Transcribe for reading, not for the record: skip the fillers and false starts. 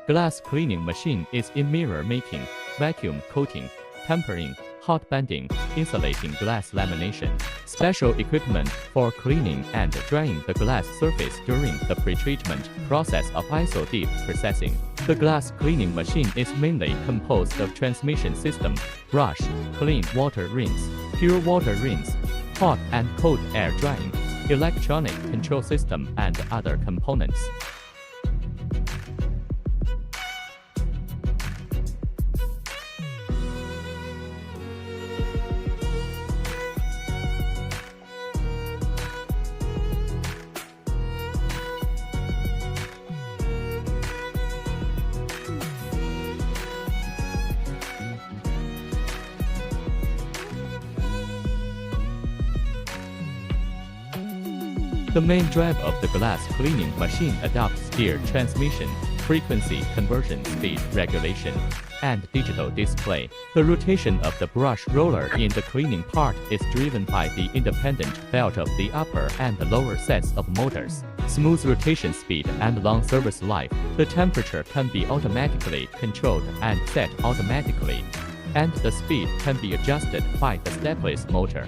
Glass cleaning machine is in mirror making, vacuum coating, tempering, hot bending, insulating glass lamination. Special equipment for cleaning and drying the glass surface during the pretreatment process of iso-deep processing. The glass cleaning machine is mainly composed of transmission system, brush, clean water rinse, pure water rinse, hot and cold air drying, electronic control system and other components. The main drive of the glass cleaning machine adopts gear transmission, frequency conversion, speed regulation, and digital display. The rotation of the brush roller in the cleaning part is driven by the independent belt of the upper and lower sets of motors. Smooth rotation speed and long service life. The temperature can be automatically controlled and set automatically, and the speed can be adjusted by the stepless motor.